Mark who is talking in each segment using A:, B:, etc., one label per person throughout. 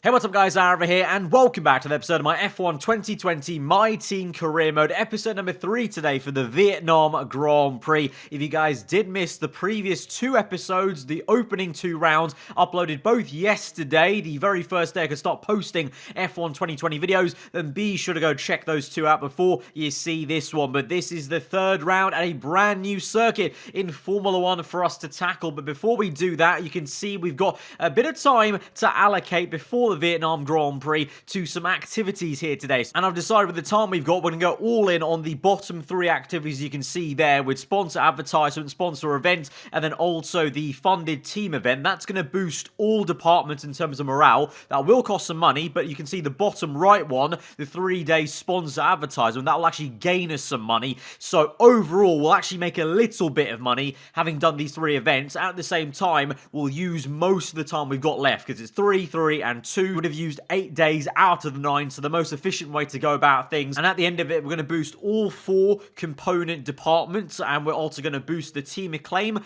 A: Hey, what's up guys, aarava here, and welcome back to the episode of my F1 2020 My Team Career Mode, episode number 3 today for the Vietnam Grand Prix. If you guys did miss the previous 2 episodes, the opening 2 rounds, uploaded both yesterday, the very first day I could start posting F1 2020 videos, then be sure to go check those 2 out before you see this one. But this is the 3rd round at a brand new circuit in Formula 1 for us to tackle. But before we do that, you can see we've got a bit of time to allocate before the Vietnam Grand Prix to some activities here today. And I've decided with the time we've got, we're going to go all in on the bottom 3 activities you can see there with sponsor advertisement, sponsor event, and then also the funded team event. That's going to boost all departments in terms of morale. That will cost some money, but you can see the bottom right one, the 3-day sponsor advertisement, that will actually gain us some money. So overall, we'll actually make a little bit of money having done these 3 events. At the same time, we'll use most of the time we've got left because it's 3, 3, and 2. We would have used 8 days out of the 9, so the most efficient way to go about things. And at the end of it, we're going to boost all 4 component departments, and we're also going to boost the team acclaim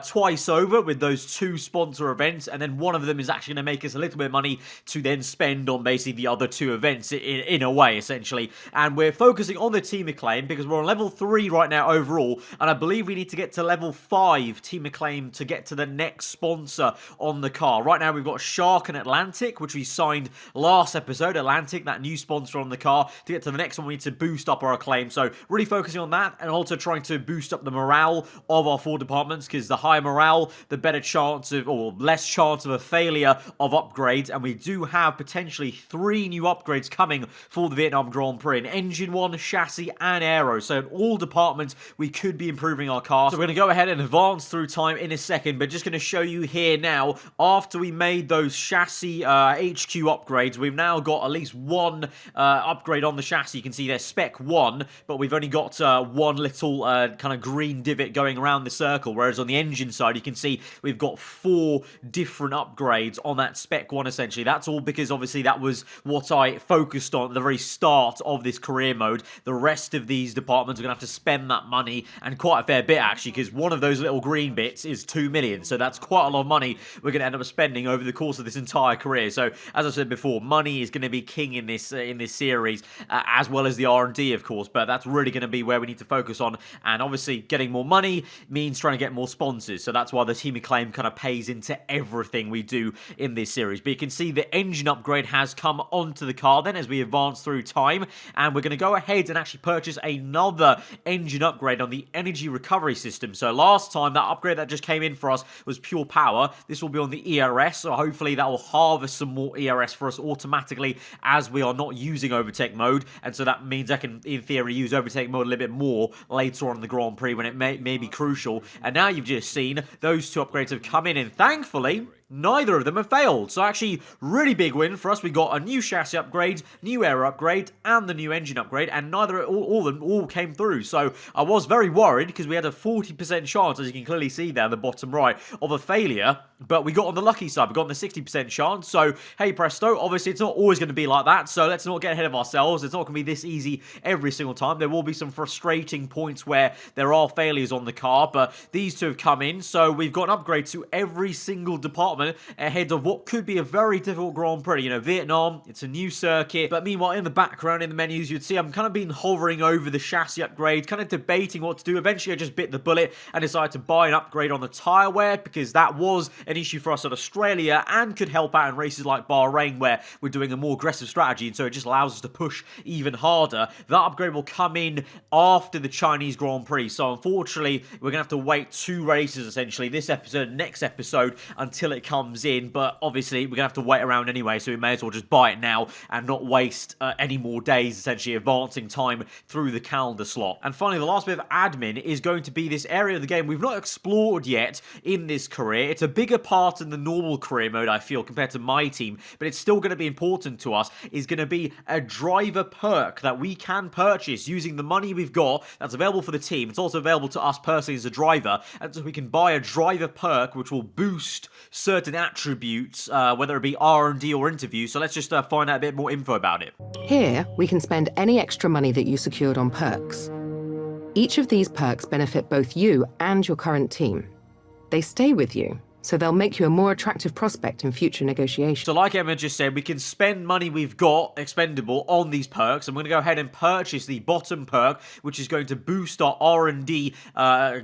A: twice over with those 2 sponsor events, and then one of them is actually going to make us a little bit of money to then spend on basically the other 2 events in a way, essentially. And we're focusing on the team acclaim because we're on level 3 right now overall, and I believe we need to get to level 5 team acclaim to get to the next sponsor on the car. Right now, we've got Shark and Atlantic, which we signed last episode. Atlantic, that new sponsor on the car. To get to the next one, we need to boost up our acclaim. So really focusing on that, and also trying to boost up the morale of our 4 departments, because the higher morale, the better chance of, or less chance of a failure of upgrades. And we do have potentially 3 new upgrades coming for the Vietnam Grand Prix: an engine one, chassis, and aero. So in all departments, we could be improving our car. So we're going to go ahead and advance through time in a second, but just going to show you here now, after we made those chassis HQ upgrades, we've now got at least 1 upgrade on the chassis. You can see there's spec 1, but we've only got 1 little kind of green divot going around the circle, whereas on the engine side, you can see we've got 4 different upgrades on that spec 1, essentially. That's all because, obviously, that was what I focused on at the very start of this career mode. The rest of these departments are going to have to spend that money, and quite a fair bit, actually, because one of those little green bits is 2 million, so that's quite a lot of money we're going to end up spending over the course of this entire career. So, as I said before, money is going to be king in this series, as well as the R&D, of course, but that's really going to be where we need to focus on. And obviously, getting more money means trying to get more sponsors, so that's why the team acclaim kind of pays into everything we do in this series. But you can see the engine upgrade has come onto the car then as we advance through time, and we're going to go ahead and actually purchase another engine upgrade on the energy recovery system. So last time, that upgrade that just came in for us was pure power. This will be on the ERS, so hopefully that will harvest some more ERS for us automatically as we are not using overtake mode, and so that means I can, in theory, use overtake mode a little bit more later on in the Grand Prix when it may be crucial. And now you've just seen those 2 upgrades have come in, and thankfully, neither of them have failed. So actually, really big win for us. We got a new chassis upgrade, new aero upgrade, and the new engine upgrade, and all of them all came through. So I was very worried because we had a 40% chance, as you can clearly see there in the bottom right, of a failure. But we got on the lucky side. We got on the 60% chance. So, hey presto, obviously it's not always going to be like that. So let's not get ahead of ourselves. It's not going to be this easy every single time. There will be some frustrating points where there are failures on the car, but these 2 have come in. So we've got an upgrade to every single department ahead of what could be a very difficult Grand Prix. You know, Vietnam, it's a new circuit. But meanwhile, in the background, in the menus, you'd see I'm kind of been hovering over the chassis upgrade, kind of debating what to do. Eventually, I just bit the bullet and decided to buy an upgrade on the tyre wear, because that was an issue for us at Australia and could help out in races like Bahrain, where we're doing a more aggressive strategy, and so it just allows us to push even harder. That upgrade will come in after the Chinese Grand Prix, so unfortunately, we're going to have to wait 2 races, essentially, this episode and next episode, until it comes in. But obviously, we're going to have to wait around anyway, so we may as well just buy it now and not waste any more days, essentially, advancing time through the calendar slot. And finally, the last bit of admin is going to be this area of the game we've not explored yet in this career. It's a bigger part in the normal career mode, I feel, compared to my team, but it's still going to be important to us, is going to be a driver perk that we can purchase using the money we've got that's available for the team. It's also available to us personally as a driver, and so we can buy a driver perk which will boost certain attributes, whether it be R&D or interview. So let's just find out a bit more info about it.
B: Here, we can spend any extra money that you secured on perks. Each of these perks benefit both you and your current team. They stay with you, so they'll make you a more attractive prospect in future negotiations.
A: So like Emma just said, we can spend money we've got, expendable, on these perks. I'm going to go ahead and purchase the bottom perk, which is going to boost our R&D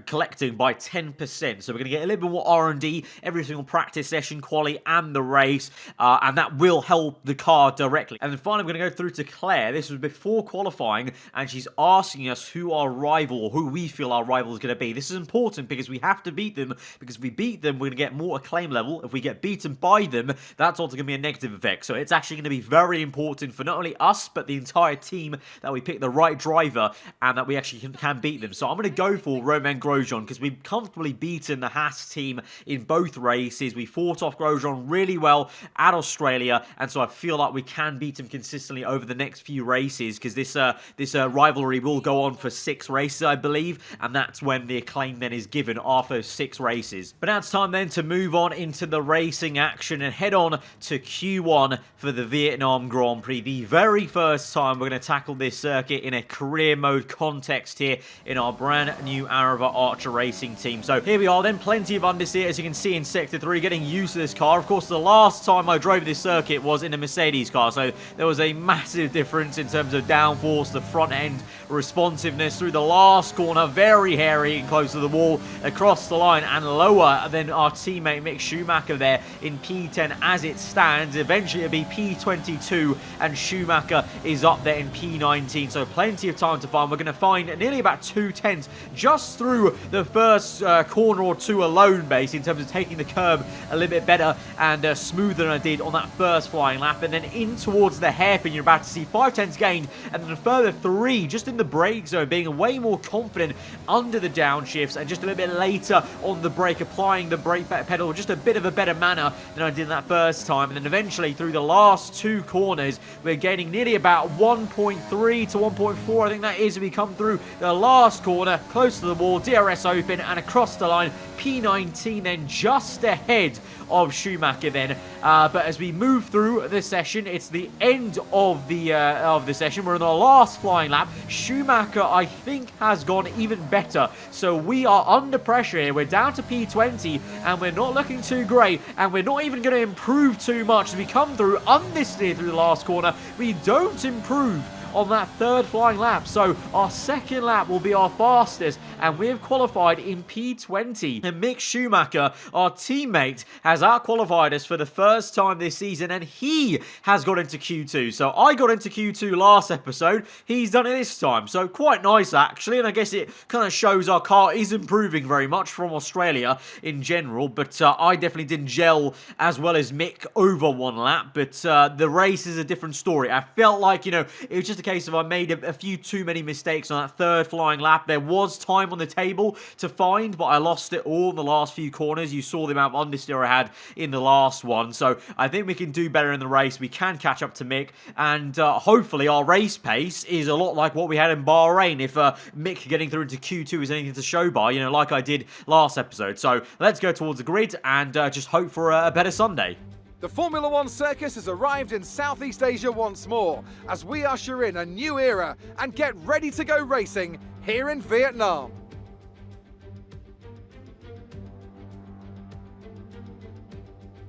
A: collecting by 10%. So we're going to get a little bit more R&D every single practice session, quali, and the race, and that will help the car directly. And then finally, we're going to go through to Claire. This was before qualifying, and she's asking us who our rival, or who we feel our rival is going to be. This is important because we have to beat them, because if we beat them, we're going to get more acclaim level. If we get beaten by them, that's also going to be a negative effect. So it's actually going to be very important for not only us, but the entire team, that we pick the right driver, and that we actually can beat them. So I'm going to go for Romain Grosjean, because we've comfortably beaten the Haas team in both races. We fought off Grosjean really well at Australia, and so I feel like we can beat him consistently over the next few races, because this rivalry will go on for 6 races, I believe, and that's when the acclaim then is given after 6 races. But now it's time then to move on into the racing action and head on to Q1 for the Vietnam Grand Prix. The very first time we're going to tackle this circuit in a career mode context here in our brand new aarava Archer racing team. So here we are then, plenty of understeer as you can see in Sector 3, getting used to this car. Of course, the last time I drove this circuit was in a Mercedes car, so there was a massive difference in terms of downforce, the front end responsiveness through the last corner, very hairy and close to the wall, across the line and lower than our teammate Mick Schumacher there in P10 as it stands. Eventually it'll be P22 and Schumacher is up there in P19, so plenty of time to find. We're going to find nearly about 2/10 just through the first corner or two alone, basically, in terms of taking the curb a little bit better and smoother than I did on that first flying lap. And then in towards the hairpin, you're about to see 5/10 gained, and then a further 3 just in the brake zone, being way more confident under the downshifts, and just a little bit later on the brake, applying the brake pedal just a bit of a better manner than I did that first time. And then eventually through the last 2 corners, we're gaining nearly about 1.3 to 1.4, I think that is, if we come through the last corner, close to the wall, DRS open, and across the line, P19 then just ahead of Schumacher then. But as we move through the session, it's the end of the session. We're in the last flying lap. Schumacher, I think, has gone even better. So we are under pressure here. We're down to P20, and we're not looking too great, and we're not even going to improve too much as we come through understeer through the last corner. We don't improve on that 3rd flying lap, so our 2nd lap will be our fastest, and we have qualified in P20. And Mick Schumacher, our teammate, has out-qualified us for the first time this season, and he has got into Q2. So I got into Q2 last episode, he's done it this time, so quite nice actually, and I guess it kind of shows our car is improving very much from Australia in general. But I definitely didn't gel as well as Mick over 1 lap, but the race is a different story. I felt like, you know, it was just a case of I made a few too many mistakes on that 3rd flying lap. There was time on the table to find, but I lost it all in the last few corners. You saw the amount of understeer I had in the last one, so I think we can do better in the race. We can catch up to Mick, and hopefully our race pace is a lot like what we had in Bahrain, if Mick getting through into Q2 is anything to show by, you know, like I did last episode. So let's go towards the grid and just hope for a better Sunday.
C: The Formula One circus has arrived in Southeast Asia once more as we usher in a new era and get ready to go racing here in Vietnam.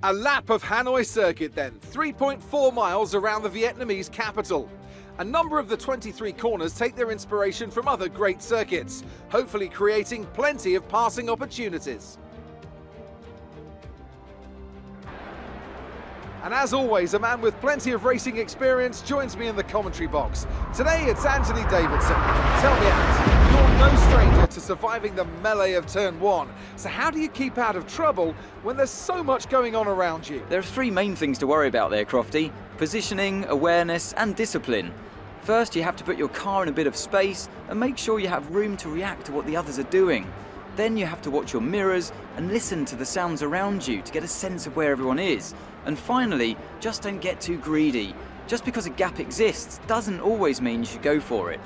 C: A lap of Hanoi circuit then, 3.4 miles around the Vietnamese capital. A number of the 23 corners take their inspiration from other great circuits, hopefully creating plenty of passing opportunities. And as always, a man with plenty of racing experience joins me in the commentary box. Today it's Anthony Davidson. Tell me, Ant, you're no stranger to surviving the melee of turn 1. So how do you keep out of trouble when there's so much going on around you?
D: There are 3 main things to worry about there, Crofty: positioning, awareness and discipline. First, you have to put your car in a bit of space and make sure you have room to react to what the others are doing. Then you have to watch your mirrors and listen to the sounds around you to get a sense of where everyone is. And finally, just don't get too greedy. Just because a gap exists doesn't always mean you should go for it.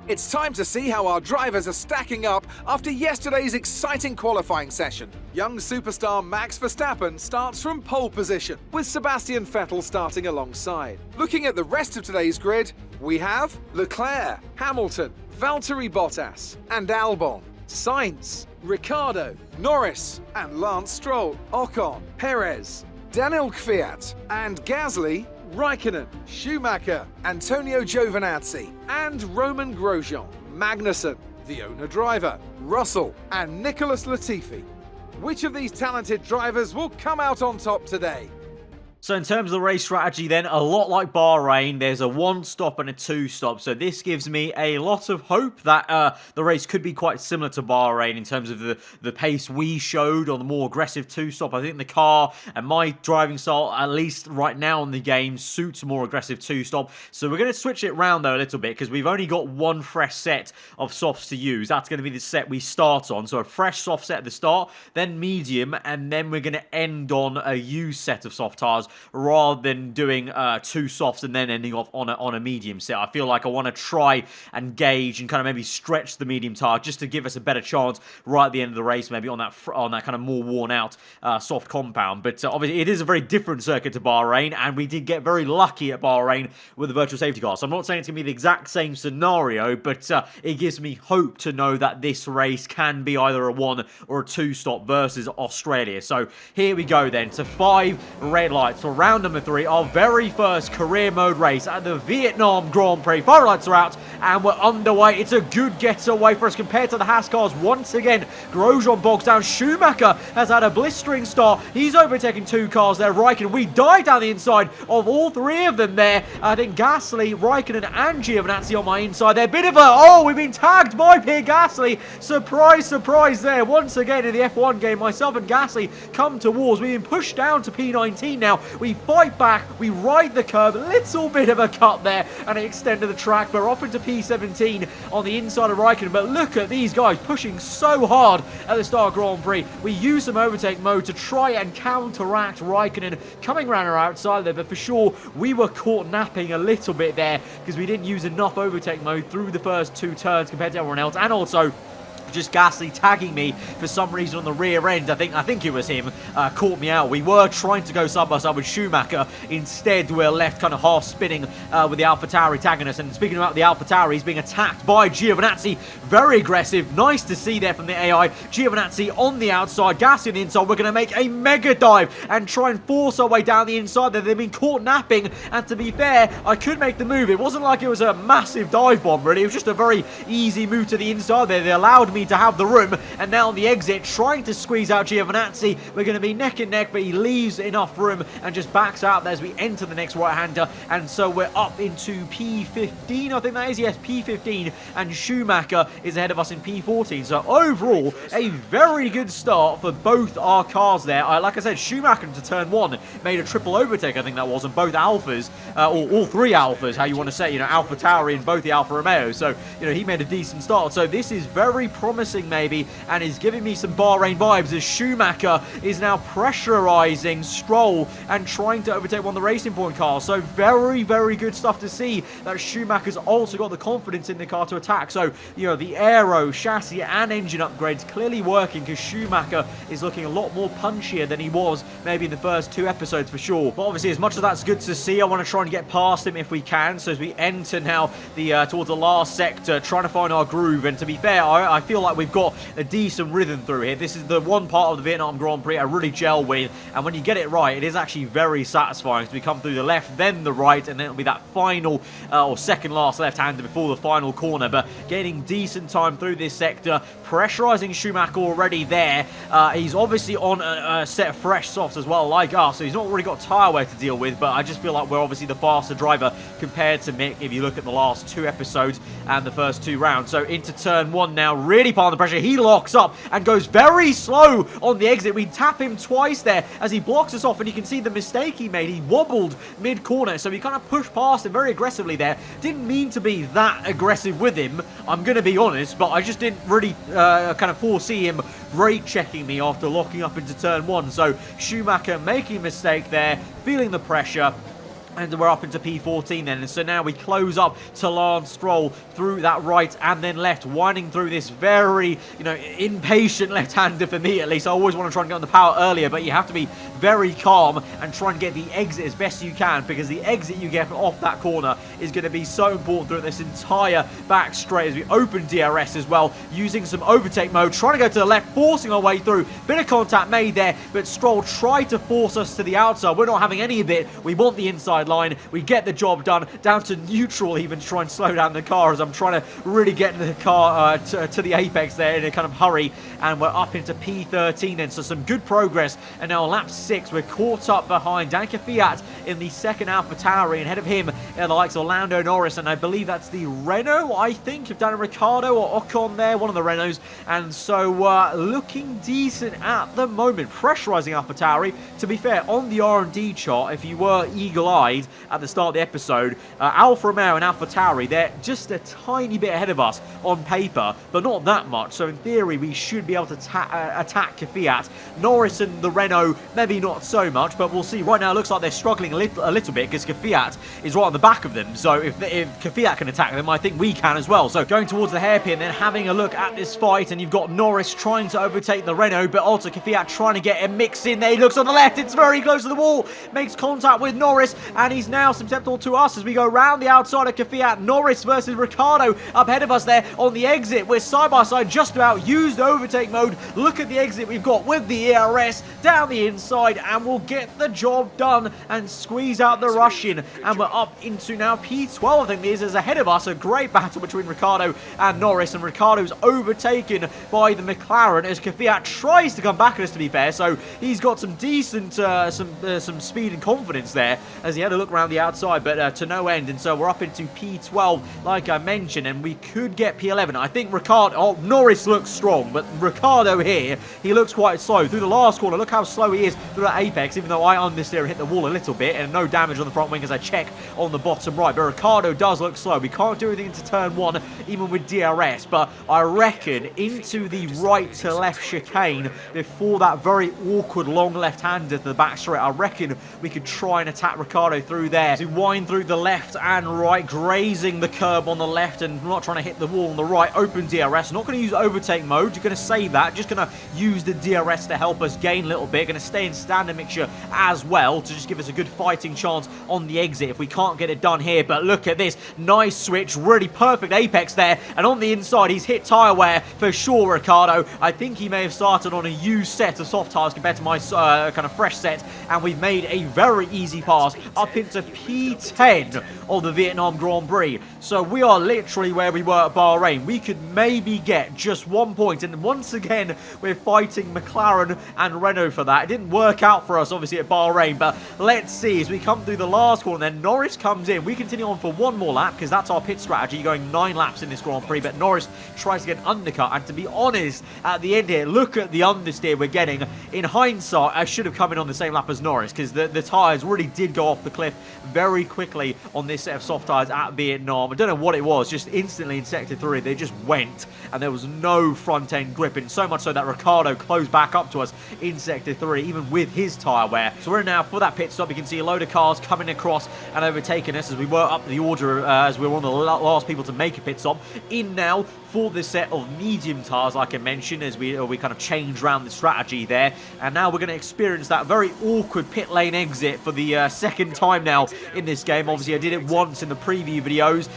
C: It's time to see how our drivers are stacking up after yesterday's exciting qualifying session. Young superstar Max Verstappen starts from pole position, with Sebastian Vettel starting alongside. Looking at the rest of today's grid, we have Leclerc, Hamilton, Valtteri Bottas and Albon. Sainz, Ricciardo, Norris, and Lance Stroll, Ocon, Perez, Daniel Kvyat, and Gasly, Raikkonen, Schumacher, Antonio Giovinazzi, and Roman Grosjean, Magnussen, the owner driver, Russell, and Nicholas Latifi. Which of these talented drivers will come out on top today?
A: So in terms of the race strategy then, a lot like Bahrain, there's a 1-stop and a 2-stop. So this gives me a lot of hope that the race could be quite similar to Bahrain in terms of the pace we showed on the more aggressive 2-stop. I think the car and my driving style, at least right now in the game, suits a more aggressive 2-stop. So we're going to switch it round though a little bit because we've only got one fresh set of softs to use. That's going to be the set we start on. So a fresh soft set at the start, then medium, and then we're going to end on a used set of soft tires, rather than doing 2 softs and then ending off on a medium set. I feel like I want to try and gauge and kind of maybe stretch the medium tire just to give us a better chance right at the end of the race, maybe on that kind of more worn out soft compound. But obviously it is a very different circuit to Bahrain, and we did get very lucky at Bahrain with the virtual safety car. So I'm not saying it's going to be the exact same scenario, but it gives me hope to know that this race can be either a 1 or a 2 stop versus Australia. So here we go then to 5 red lights for round number 3, our very first career mode race at the Vietnam Grand Prix. Fire lights are out and we're underway. It's a good getaway for us compared to the Haas cars. Once again, Grosjean bogs down. Schumacher has had a blistering start. He's overtaking 2 cars there. Raikkonen, we dive down the inside of all 3 of them there. I think Gasly, Raikkonen and Giovinazzi on my inside. They're a bit of a, oh, we've been tagged by Pierre Gasly. Surprise, surprise there. Once again in the F1 game, myself and Gasly come to wars. We've been pushed down to P19 now. We fight back, we ride the curb, little bit of a cut there, and it extended the track. We're up into P17 on the inside of Raikkonen, but look at these guys pushing so hard at the start of Grand Prix. We use some overtake mode to try and counteract Raikkonen coming around our outside there, but for sure, we were caught napping a little bit there because we didn't use enough overtake mode through the first 2 turns compared to everyone else, and also just Gasly tagging me for some reason on the rear end. I think it was him, caught me out. We were trying to go side by side with Schumacher. Instead, we're left kind of half spinning with the AlphaTauri tagging us. And speaking about the AlphaTauri, he's being attacked by Giovinazzi. Very aggressive. Nice to see there from the AI. Giovinazzi on the outside, Gasly on the inside. We're going to make a mega dive and try and force our way down the inside there. They've been caught napping, and to be fair, I could make the move. It wasn't like it was a massive dive bomb, really. It was just a very easy move to the inside there. They allowed me to have the room, and now on the exit trying to squeeze out Giovinazzi. We're going to be neck and neck, but he leaves enough room and just backs out there as we enter the next right-hander, and so we're up into P15, I think that is. Yes, P15, and Schumacher is ahead of us in P14. So overall, a very good start for both our cars there. Like I said, Schumacher to turn 1 made a triple overtake, I think that was, on both Alphas, or all 3 Alphas, how you want to say, AlphaTauri and both the Alfa Romeo. So, he made a decent start. So this is very promising maybe, and is giving me some Bahrain vibes as Schumacher is now pressurizing Stroll and trying to overtake one of the Racing Point cars. So very, very good stuff to see that Schumacher's also got the confidence in the car to attack. So, the aero, chassis and engine upgrades clearly working, because Schumacher is looking a lot more punchier than he was maybe in the first 2 episodes for sure. But obviously, as much as that's good to see, I want to try and get past him if we can. So as we enter now towards the last sector, trying to find our groove. And to be fair, I feel like we've got a decent rhythm through here. This is the one part of the Vietnam Grand Prix I really gel with, and when you get it right, it is actually very satisfying. So we come through the left, then the right, and then it'll be that final or second last left-hander before the final corner. But getting decent time through this sector, pressurizing Schumacher already there. He's obviously on a set of fresh softs as well, like us, so he's not really got tyre wear to deal with, but I just feel like we're obviously the faster driver compared to Mick if you look at the last 2 episodes and the first 2 rounds. So into turn 1 now, really piling the pressure. He locks up and goes very slow on the exit. We tap him twice there as he blocks us off, and you can see the mistake he made. He wobbled mid-corner, so we kind of pushed past him very aggressively there. Didn't mean to be that aggressive with him, I'm going to be honest, but I just didn't really kind of foresee him brake checking me after locking up into turn 1. So Schumacher making a mistake there, feeling the pressure. And we're up into P14 then, and so now we close up to Lance Stroll through that right and then left, winding through this very, impatient left-hander for me at least. I always want to try and get on the power earlier, but you have to be very calm and try and get the exit as best you can, because the exit you get off that corner is going to be so important through this entire back straight as we open DRS as well, using some overtake mode, trying to go to the left, forcing our way through. Bit of contact made there, but Stroll tried to force us to the outside. We're not having any of it. We want the inside line. We get the job done, down to neutral even to try and slow down the car as I'm trying to really get the car to the apex there in a kind of hurry, and we're up into P13 then, so some good progress. And now lap 6, we're caught up behind Danke Fiat in the second AlphaTauri, and ahead of him the likes of Lando Norris, and I believe that's the Renault, I think, of Daniel Ricciardo or Ocon there, one of the Renaults, and so looking decent at the moment, pressurizing AlphaTauri. To be fair, on the R&D chart, if you were eagle-eyed at the start of the episode, Alfa Romeo and AlphaTauri, they're just a tiny bit ahead of us on paper, but not that much, so in theory we should be able to attack Fiat. Norris and the Renault, maybe not so much, but we'll see. Right now it looks like they're struggling a little bit, because Fiat is right on the back of them, so if Fiat can attack them, I think we can as well. So going towards the hairpin, then having a look at this fight, and you've got Norris trying to overtake the Renault, but also Fiat trying to get a mix in there. He looks on the left, it's very close to the wall, makes contact with Norris, and he's now susceptible to us as we go round the outside of Fiat. Norris versus Ricciardo up ahead of us there on the exit. We're side by side, just about used overtake mode. Look at the exit we've got with the ERS down the inside, and we'll get the job done and squeeze out the Russian. And we're up into now P12, I think this is ahead of us. A great battle between Ricciardo and Norris, and Ricciardo's overtaken by the McLaren as Fiat tries to come back at us, to be fair. So he's got some decent some speed and confidence there as he had a look around the outside, but to no end. And so we're up into P12 like I mentioned, and we could get P11. I think Norris looks strong, but Ricciardo here, he looks quite slow through the last corner. Look how slow he is through that apex, even though I understeer hit the wall a little bit, and no damage on the front wing as I check on the bottom right. But Ricciardo does look slow. We can't do anything into turn 1 even with DRS, but I reckon into the right to left chicane before that very awkward long left-hander to the back straight, I reckon we could try and attack Ricciardo through there. So wind through the left and right, grazing the curb on the left and not trying to hit the wall on the right. Open DRS. Not going to use overtake mode. You're going to save that. Just going to use the DRS to help us gain a little bit. Going to stay in standard mixture as well to just give us a good fighting chance on the exit if we can't get it done here. But look at this. Nice switch. Really perfect apex there. And on the inside, he's hit tyre wear for sure, Ricciardo. I think he may have started on a used set of soft tyres compared to my kind of fresh set. And we've made a very easy pass up into P10 of the Vietnam Grand Prix. So we are literally where we were at Bahrain. We could maybe get just 1 point. And once again, we're fighting McLaren and Renault for that. It didn't work out for us, obviously, at Bahrain. But let's see as we come through the last corner. Then Norris comes in. We continue on for one more lap because that's our pit strategy, going 9 laps in this Grand Prix. But Norris tries to get an undercut. And to be honest, at the end here, look at the understeer we're getting. In hindsight, I should have come in on the same lap as Norris because the tyres really did go off the cliff very quickly on this set of soft tyres at Vietnam. I don't know what it was, just instantly in Sector 3, they just went and there was no front end gripping, so much so that Ricciardo closed back up to us in Sector 3, even with his tyre wear. So we're now for that pit stop. You can see a load of cars coming across and overtaking us as we were up the order, as we were one of the last people to make a pit stop. In now for this set of medium tyres, like I mentioned, as we kind of changed around the strategy there. And now we're going to experience that very awkward pit lane exit for the second time now in this game. Obviously, I did it once in the preview videos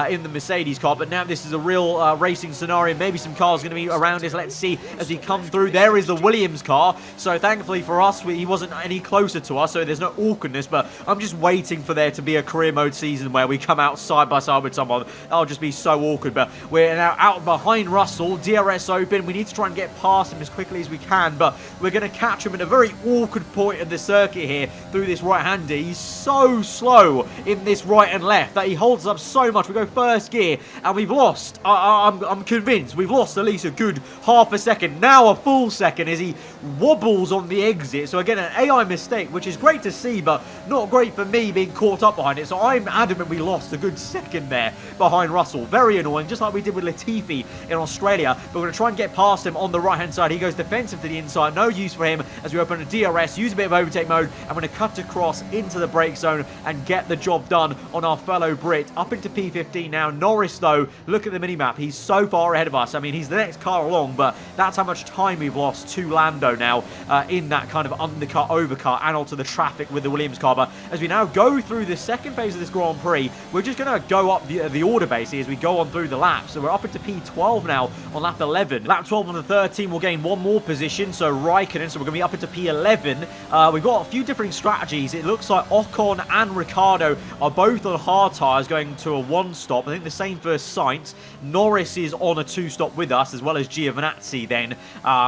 A: in the Mercedes car, but now this is a real racing scenario. Maybe some cars going to be around us. Let's see as we come through. There is the Williams car. So thankfully for us, he wasn't any closer to us, so there's no awkwardness, but I'm just waiting for there to be a career mode season where we come out side by side with someone. That'll just be so awkward, but we're now out behind Russell. DRS open. We need to try and get past him as quickly as we can, but we're going to catch him at a very awkward point of the circuit here through this right-hander. He's so slow in this right and left that he holds up so much. We go first gear and we've lost. I'm convinced we've lost at least a good half a second, now a full second, as he wobbles on the exit. So again, an AI mistake, which is great to see, but not great for me being caught up behind it. So I'm adamant we lost a good second there behind Russell. Very annoying, just like we did with Latifi Latifi in Australia, but we're going to try and get past him on the right-hand side. He goes defensive to the inside. No use for him as we open a DRS, use a bit of overtake mode, and we're going to cut across into the brake zone and get the job done on our fellow Brit. Up into P15 now. Norris, though, look at the minimap. He's so far ahead of us. I mean, he's the next car along, but that's how much time we've lost to Lando now in that kind of undercut, overcut, and onto the traffic with the Williams car. But as we now go through the second phase of this Grand Prix, we're just going to go up the order basically as we go on through the laps. So we're up into P12 now on lap 11. Lap 12 on the 13 will gain one more position, so Raikkonen, so we're going to be up into P11. We've got a few different strategies. It looks like Ocon and Ricciardo are both on hard tyres going to a one-stop. I think the same for Sainz. Norris is on a two-stop with us, as well as Giovinazzi then.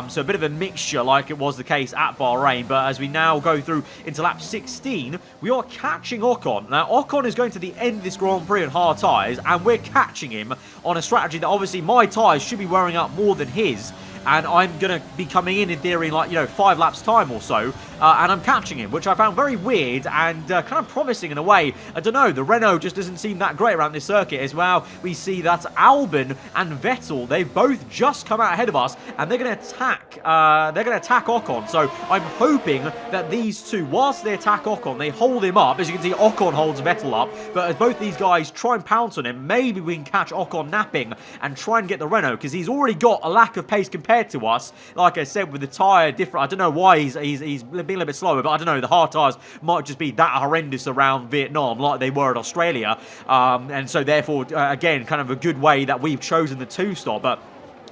A: So a bit of a mixture like it was the case at Bahrain. But as we now go through into lap 16, we are catching Ocon. Now, Ocon is going to the end of this Grand Prix on hard tyres, and we're catching him on a strategy that obviously my tyres should be wearing up more than his. And I'm going to be coming in theory, like, 5 laps time or so. And I'm catching him, which I found very weird and kind of promising in a way. I don't know, the Renault just doesn't seem that great around this circuit as well. We see that Albon and Vettel, they've both just come out ahead of us, and they're going to attack Ocon. So I'm hoping that these two, whilst they attack Ocon, they hold him up. As you can see, Ocon holds Vettel up, but as both these guys try and pounce on him, maybe we can catch Ocon napping and try and get the Renault, because he's already got a lack of pace compared to us. Like I said, with the tyre different, I don't know why he's being a little bit slower, but I don't know, the hard tyres might just be that horrendous around Vietnam like they were at Australia, and so therefore again, kind of a good way that we've chosen the two-stop. But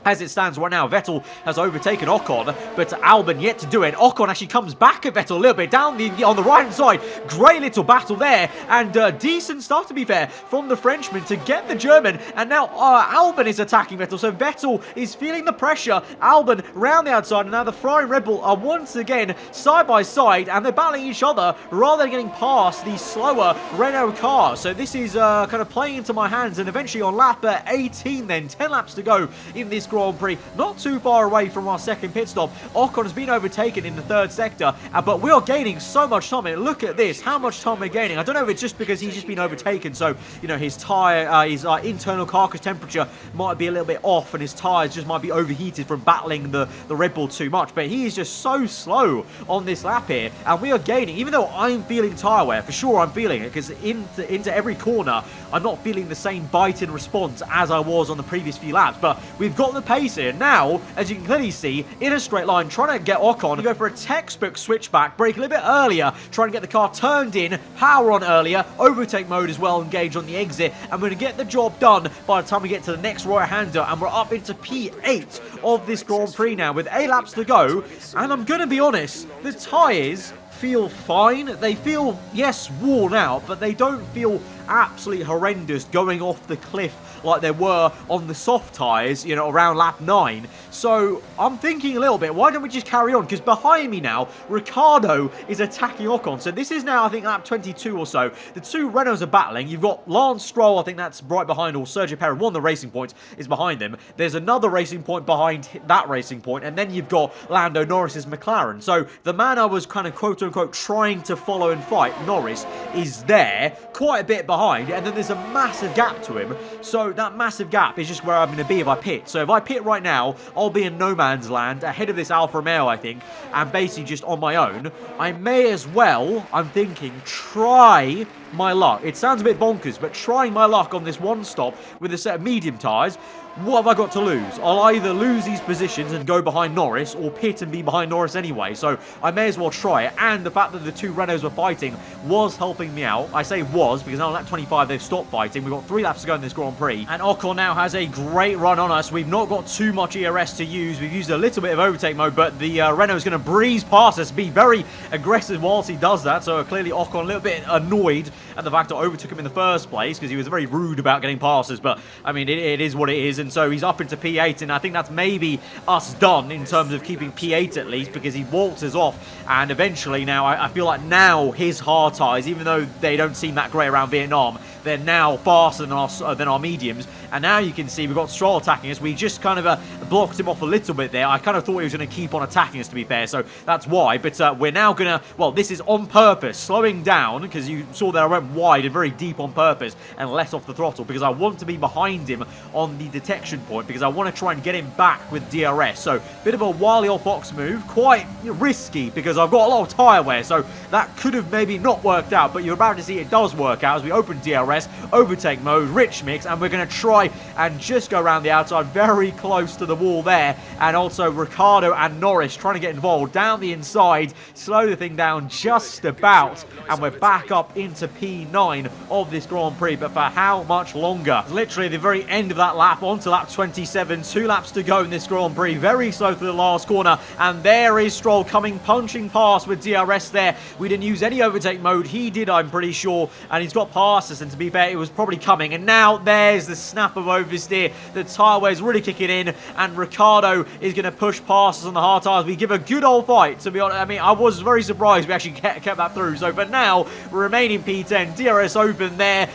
A: as it stands right now, Vettel has overtaken Ocon, but Albon yet to do it. Ocon actually comes back at Vettel a little bit down on the right-hand side. Great little battle there, and decent start, to be fair, from the Frenchman to get the German. And now Albon is attacking Vettel, so Vettel is feeling the pressure. Albon round the outside, and now the Ferrari Red Bull are once again side by side, and they're battling each other rather than getting past the slower Renault cars. So this is kind of playing into my hands, and eventually on lap 18 then, 10 laps to go in this Grand Prix, not too far away from our second pit stop. Ocon has been overtaken in the third sector, but we are gaining so much time. Look at this, how much time we're gaining. I don't know if it's just because he's just been overtaken, so his tyre, his internal carcass temperature might be a little bit off, and his tyres just might be overheated from battling the Red Bull too much, but he is just so slow on this lap here, and we are gaining. Even though I'm feeling tyre wear, for sure I'm feeling it, because into every corner I'm not feeling the same bite-in response as I was on the previous few laps, but we've got the pace here. Now, as you can clearly see, in a straight line, trying to get Ocon, go for a textbook switchback, brake a little bit earlier, trying to get the car turned in, power on earlier, overtake mode as well, engaged on the exit, and we're going to get the job done by the time we get to the next right-hander, and we're up into P8 of this Grand Prix now, with 8 laps to go, and I'm going to be honest, the tyres feel fine. They feel, yes, worn out, but they don't feel absolutely horrendous going off the cliff like they were on the soft tyres, around lap 9. So I'm thinking a little bit, why don't we just carry on? Because behind me now, Ricciardo is attacking Ocon. So this is now, I think, lap 22 or so. The two Renaults are battling. You've got Lance Stroll, I think that's right behind, or Sergio Perez, one of the racing points is behind them. There's another racing point behind that racing point, and then you've got Lando Norris's McLaren. So the man I was kind of quote-unquote trying to follow and fight, Norris, is there, quite a bit behind, and then there's a massive gap to him. So that massive gap is just where I'm going to be if I pit. So if I pit right now, I'll be in no man's land, ahead of this Alfa Romeo, I think, and basically just on my own. I may as well, I'm thinking, try my luck. It sounds a bit bonkers, but trying my luck on this one stop with a set of medium tyres, what have I got to lose? I'll either lose these positions and go behind Norris, or pit and be behind Norris anyway, so I may as well try it. And the fact that the two Renaults were fighting was helping me out. I say was, because now on lap 25 they've stopped fighting. We've got 3 laps to go in this Grand Prix, and Ocon now has a great run on us. We've not got too much ERS to use. We've used a little bit of overtake mode, but the Renault is going to breeze past us, be very aggressive whilst he does that. So clearly Ocon a little bit annoyed at the fact I overtook him in the first place, because he was very rude about getting past us. But I mean, it is what it is, and so he's up into P8, and I think that's maybe us done in terms of keeping P8 at least, because he waltzes off, and eventually now I feel like now his hard tyres, even though they don't seem that great around Vietnam, they're now faster than our mediums. And now you can see we've got Stroll attacking us. We just kind of blocked him off a little bit there. I kind of thought he was going to keep on attacking us, to be fair, so that's why. But we're now going to, well, this is on purpose, slowing down, because you saw that I went wide and very deep on purpose and let off the throttle, because I want to be behind him on the detection point, because I want to try and get him back with DRS. So, bit of a wily old fox move, quite risky, because I've got a lot of tyre wear, so that could have maybe not worked out, but you're about to see it does work out as we open DRS, overtake mode, rich mix, and we're going to try and just go around the outside, very close to the wall there, and also Ricciardo and Norris trying to get involved down the inside, slow the thing down just about, and we're back up into P9 of this Grand Prix, but for how much longer? Literally the very end of that lap, onto lap 27, 2 laps to go in this Grand Prix, very slow through the last corner, and there is Stroll coming, punching past with DRS there. We didn't use any overtake mode, he did, I'm pretty sure, and he's got past us, and to be fair, it was probably coming, and now there's the snap of oversteer. The tyre wear's really kicking in, and Ricciardo is going to push past us on the hard tyres. We give a good old fight, to be honest. I mean, I was very surprised we actually kept that through. So for now, we remain in P10, DRS open there.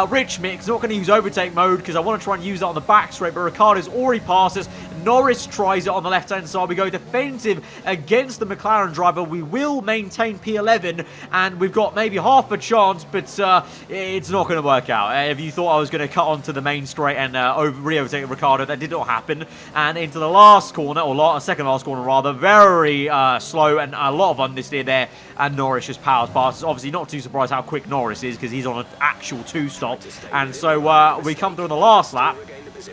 A: Rich mix, not going to use overtake mode because I want to try and use that on the back straight, but Ricciardo's already passed us. Norris tries it on the left-hand side. We go defensive against the McLaren driver. We will maintain P11, and we've got maybe half a chance, but it's not going to work out. If you thought I was going to cut onto the main straight and re-overtake Ricciardo, that did not happen. And into the last corner, or second last corner rather, very slow and a lot of understeer there, and Norris just powers past us. Obviously not too surprised how quick Norris is because he's on an actual 2-stop. And so we come through on the last lap,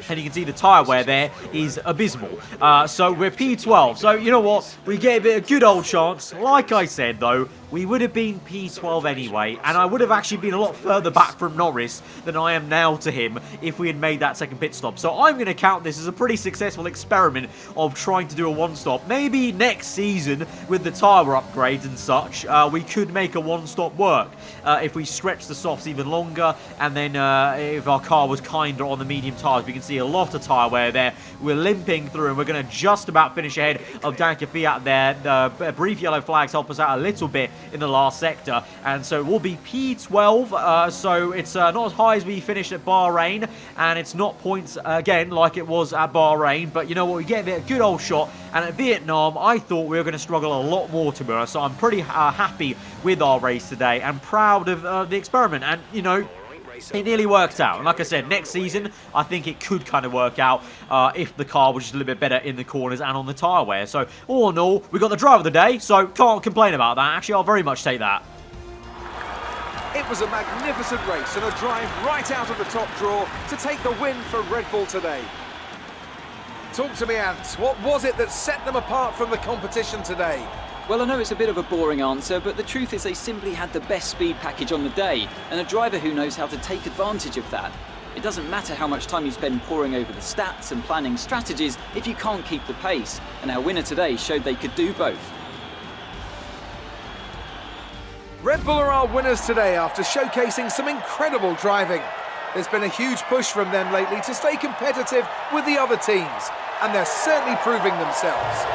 A: and you can see the tyre wear there is abysmal. So we're P12. So you know what? We gave it a good old chance. Like I said, though, we would have been P12 anyway, and I would have actually been a lot further back from Norris than I am now to him if we had made that second pit stop. So I'm going to count this as a pretty successful experiment of trying to do a one-stop. Maybe next season, with the tyre upgrades and such, we could make a one-stop work if we stretch the softs even longer, and then if our car was kinder on the medium tyres. We can see a lot of tyre wear there. We're limping through, and we're going to just about finish ahead of Danke Fiat there. The brief yellow flags help us out a little bit in the last sector, and so it will be P12, so it's not as high as we finished at Bahrain, and it's not points again like it was at Bahrain, but you know what, we get a good old shot. And at Vietnam, I thought we were going to struggle a lot more, to be honest, so I'm pretty happy with our race today and proud of the experiment, and you know, it nearly worked out. And like I said, next season, I think it could kind of work out if the car was just a little bit better in the corners and on the tyre wear. So, all in all, we got the drive of the day, so can't complain about that. Actually, I'll very much take that.
C: It was a magnificent race and a drive right out of the top draw to take the win for Red Bull today. Talk to me, Ant. What was it that set them apart from the competition today?
D: Well, I know it's a bit of a boring answer, but the truth is they simply had the best speed package on the day, and a driver who knows how to take advantage of that. It doesn't matter how much time you spend poring over the stats and planning strategies if you can't keep the pace, and our winner today showed they could do both.
C: Red Bull are our winners today after showcasing some incredible driving. There's been a huge push from them lately to stay competitive with the other teams, and they're certainly proving themselves.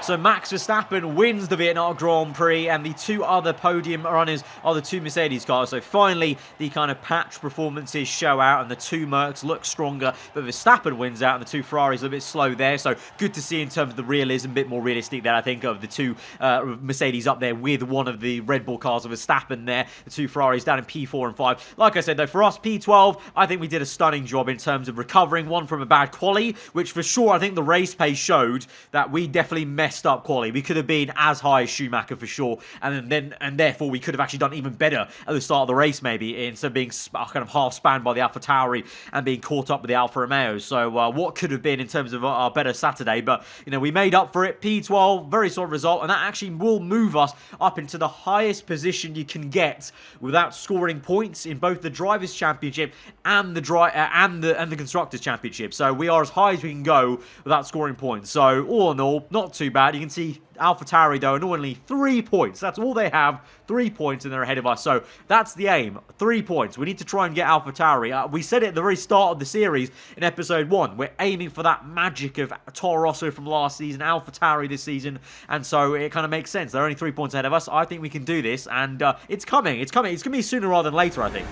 A: So Max Verstappen wins the Vietnam Grand Prix, and the two other podium runners are the two Mercedes cars. So finally, the kind of patch performances show out, and the two Mercs look stronger. But Verstappen wins out, and the two Ferraris are a bit slow there. So good to see in terms of the realism, a bit more realistic there, I think, of the two Mercedes up there with one of the Red Bull cars of Verstappen there. The two Ferraris down in P4 and 5. Like I said, though, for us, P12, I think we did a stunning job in terms of recovering one from a bad quali, which for sure, I think the race pace showed that we definitely messed up quali. We could have been as high as Schumacher for sure, and therefore we could have actually done even better at the start of the race, maybe, instead of being kind of half spanned by the AlphaTauri and being caught up with the Alfa Romeos. So what could have been in terms of our better Saturday, but you know, we made up for it. P12, very solid result, and that actually will move us up into the highest position you can get without scoring points in both the Drivers' Championship and the Constructors' Championship. So we are as high as we can go without scoring points. So all in all, not too bad. You can see AlphaTauri, though, annoyingly 3 points. That's all they have, 3 points, and they're ahead of us. So that's the aim, 3 points. We need to try and get AlphaTauri. We said it at the very start of the series in episode 1. We're aiming for that magic of Toro Rosso from last season, AlphaTauri this season, and so it kind of makes sense. They're only 3 points ahead of us. I think we can do this, and it's coming. It's coming. It's going to be sooner rather than later, I think.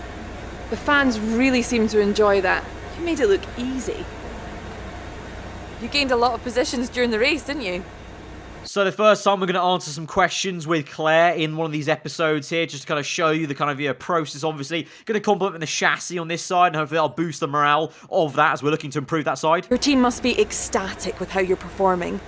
E: The fans really seem to enjoy that. You made it look easy. You gained a lot of positions during the race, didn't you?
A: So the first time we're going to answer some questions with Claire in one of these episodes here, just to kind of show you the kind of process, obviously. Going to compliment the chassis on this side, and hopefully that'll boost the morale of that as we're looking to improve that side.
E: Your team must be ecstatic with how you're performing.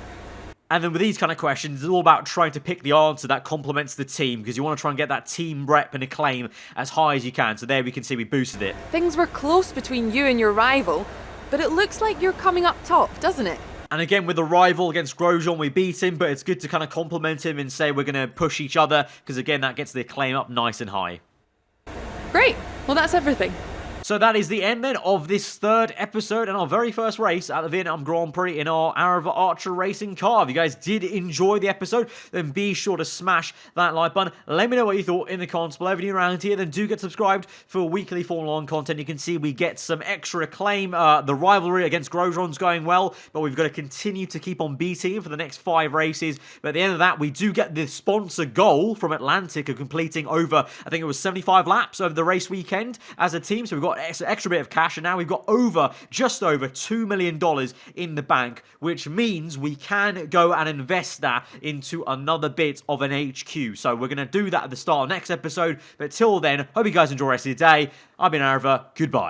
A: And then with these kind of questions, it's all about trying to pick the answer that complements the team, because you want to try and get that team rep and acclaim as high as you can. So there we can see we boosted it.
E: Things were close between you and your rival, but it looks like you're coming up top, doesn't it?
A: And again, with the rival against Grosjean, we beat him, but it's good to kind of compliment him and say we're going to push each other, because again, that gets the acclaim up nice and high.
E: Great. Well, that's everything.
A: So that is the end then of this third episode and our very first race at the Vietnam Grand Prix in our aarava Archer racing car. If you guys did enjoy the episode, then be sure to smash that like button. Let me know what you thought in the comments below. If you're new around here, then do get subscribed for weekly Formula 1 content. You can see we get some extra acclaim. The rivalry against Grosjean's going well, but we've got to continue to keep on beating him for the next 5 races. But at the end of that, we do get the sponsor goal from Atlantic of completing over, I think it was 75 laps over the race weekend as a team. So we've got extra bit of cash, and now we've got just over $2 million in the bank, which means we can go and invest that into another bit of an HQ. So we're going to do that at the start of next episode, but till then, hope you guys enjoy the rest of your day. I've been aarava. Goodbye.